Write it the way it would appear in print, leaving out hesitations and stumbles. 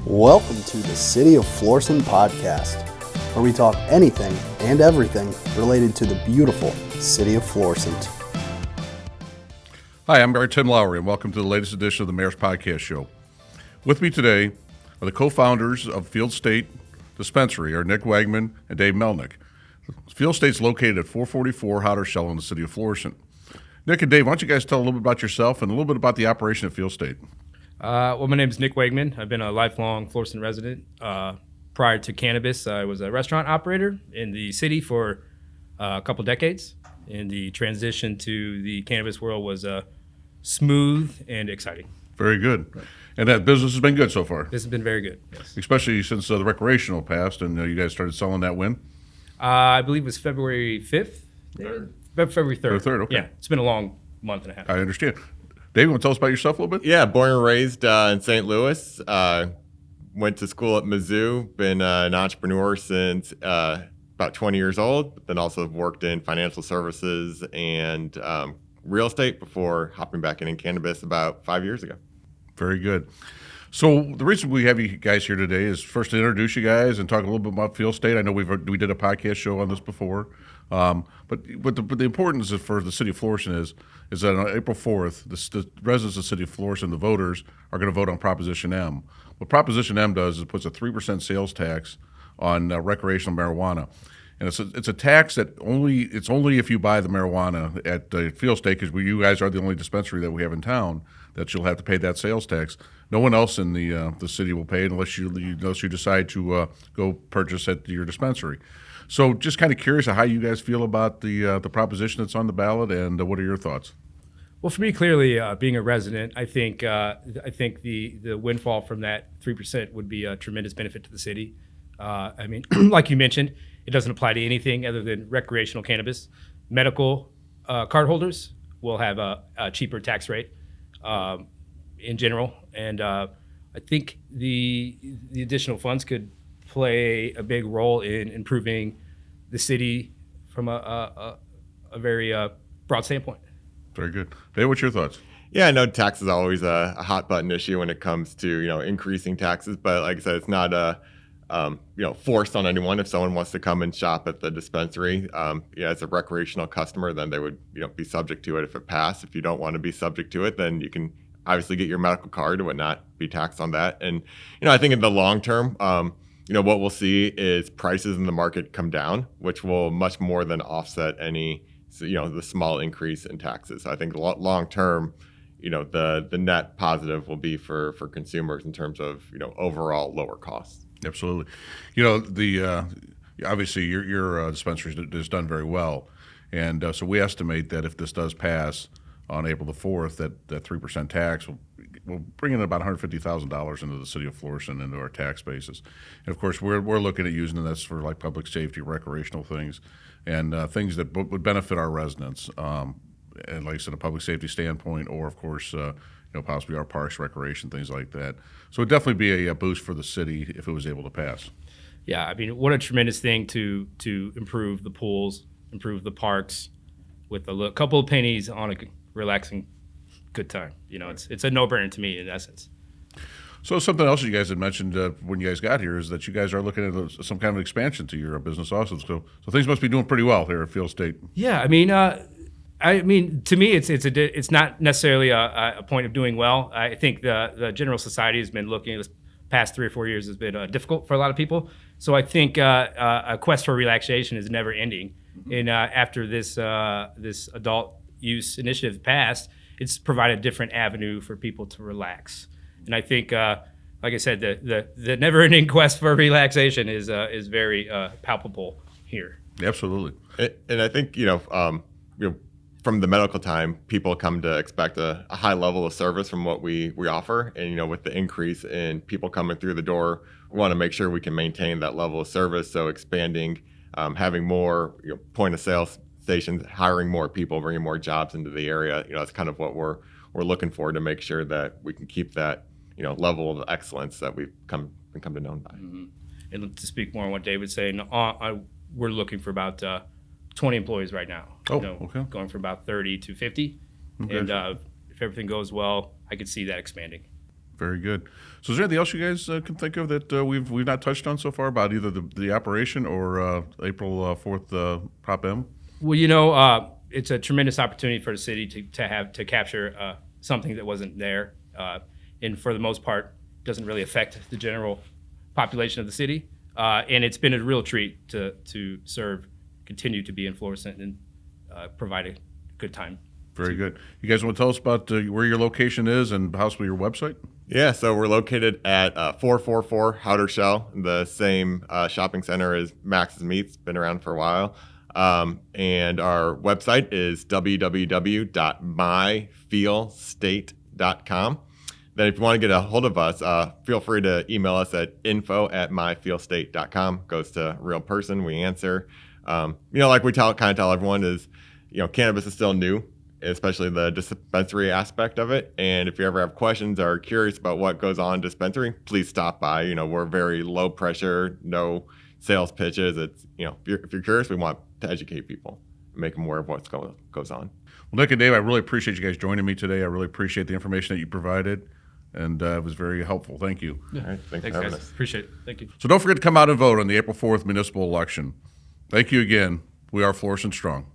Welcome to the City of Florissant Podcast, where we talk anything and everything related to the beautiful City of Florissant. Hi, I'm Mayor Tim Lowery, and welcome to the latest edition of the Mayor's Podcast Show. With me today are the co-founders of Feel State Dispensary, are Nick Wegman and Dave Melnick. Feel State's located at 444 Hotter Shell in the City of Florissant. Nick and Dave, why don't you guys tell a little bit about yourself and a little bit about the operation at Feel State? Well, my name is Nick Wegman. I've been a lifelong Florissant resident. Prior to cannabis, I was a restaurant operator in the city for a couple decades, and the transition to the cannabis world was smooth and exciting. Very good. And that business has been good so far? This has been very good, yes. Especially since the recreational passed and you guys started selling that when? I believe it was February 5th? February 3rd. February 3rd, okay. Yeah, it's been a long month and a half. I understand. Dave, you want to tell us about yourself a little bit? Yeah, born and raised in St. Louis. Went to school at Mizzou. Been an entrepreneur since about 20 years old, but then also worked in financial services and real estate before hopping back in cannabis about 5 years ago. Very good. So the reason we have you guys here today is first to introduce you guys and talk a little bit about Feel State. I know we did a podcast show on this before, but the importance for the city of Florissant is that on April 4th, the residents of the city of Florissant, the voters, are going to vote on Proposition M. What Proposition M does is it puts a 3% sales tax on recreational marijuana. And it's a tax that it's only if you buy the marijuana at Feel State, because you guys are the only dispensary that we have in town, that you'll have to pay that sales tax. No one else in the city will pay it unless you decide to go purchase at your dispensary. So just kind of curious how you guys feel about the proposition that's on the ballot, and what are your thoughts? Well, for me, clearly, being a resident, I think the windfall from that 3% would be a tremendous benefit to the city. I mean, like you mentioned, it doesn't apply to anything other than recreational cannabis. Medical cardholders will have a cheaper tax rate in general, and I think the additional funds could play a big role in improving the city from a very broad standpoint. Very good. Dave, what's your thoughts? Yeah, I know tax is always a hot button issue when it comes to increasing taxes, but like I said, it's not forced on anyone. If someone wants to come and shop at the dispensary, as a recreational customer, then they would be subject to it if it passed. If you don't want to be subject to it, then you can obviously get your medical card. It would not be taxed on that. And I think in the long term, what we'll see is prices in the market come down, which will much more than offset any the small increase in taxes. So I think long term, the net positive will be for consumers in terms of overall lower costs. Absolutely. Obviously your dispensary has done very well. And so we estimate that if this does pass on April the 4th, that 3% tax will bring in about $150,000 into the city of Florissant, into our tax basis. And of course, we're looking at using this for like public safety, recreational things, and things that would benefit our residents. And like I said, a public safety standpoint, or of course, possibly our parks, recreation, things like that. So it'd definitely be a boost for the city if it was able to pass. Yeah, I mean, what a tremendous thing to improve the pools, improve the parks with a couple of pennies on a relaxing good time. It's a no-brainer to me in essence. So something else you guys had mentioned when you guys got here is that you guys are looking at some kind of expansion to your business also. So things must be doing pretty well here at Feel State. Yeah, I mean, to me, it's not necessarily a point of doing well. I think the general society has been looking at the past 3 or 4 years has been difficult for a lot of people. So I think a quest for relaxation is never ending. Mm-hmm. And after this adult use initiative passed, it's provided a different avenue for people to relax. And I think, like I said, the never-ending quest for relaxation is very palpable here. Absolutely. And I think from the medical time, people come to expect a high level of service from what we offer. And, with the increase in people coming through the door, we want to make sure we can maintain that level of service. So expanding, having more point of sale stations, hiring more people, bringing more jobs into the area, that's kind of what we're looking for to make sure that we can keep that, level of excellence that we've come to know by. Mm-hmm. And to speak more on what David's saying, we're looking for about 20 employees right now. Okay. Going from about 30 to 50. Okay. And if everything goes well, I could see that expanding. Very good. So is there anything else you guys can think of that we've not touched on so far about either the operation or April 4th Prop M? Well, it's a tremendous opportunity for the city to capture something that wasn't there, and for the most part, doesn't really affect the general population of the city. And it's been a real treat to continue to be in Florissant and provide a good time. Very good. You guys want to tell us about where your location is and possibly your website? Yeah, so we're located at 444 Howder Shell, the same shopping center as Max's Meats, been around for a while. And our website is www.myfeelstate.com. Then if you want to get a hold of us, feel free to email us at info@myfeelstate.com. Goes to a real person, we answer. Like we tell everyone is, cannabis is still new, especially the dispensary aspect of it. And if you ever have questions or are curious about what goes on in dispensary, please stop by. We're very low pressure, no sales pitches. It's, if you're curious, we want to educate people, make them aware of what goes on. Well, Nick and Dave, I really appreciate you guys joining me today. I really appreciate the information that you provided, and it was very helpful. Thank you. Yeah. All right, thanks for guys. having us. Appreciate it. Thank you. So don't forget to come out and vote on the April 4th municipal election. Thank you again. We are Florissant Strong.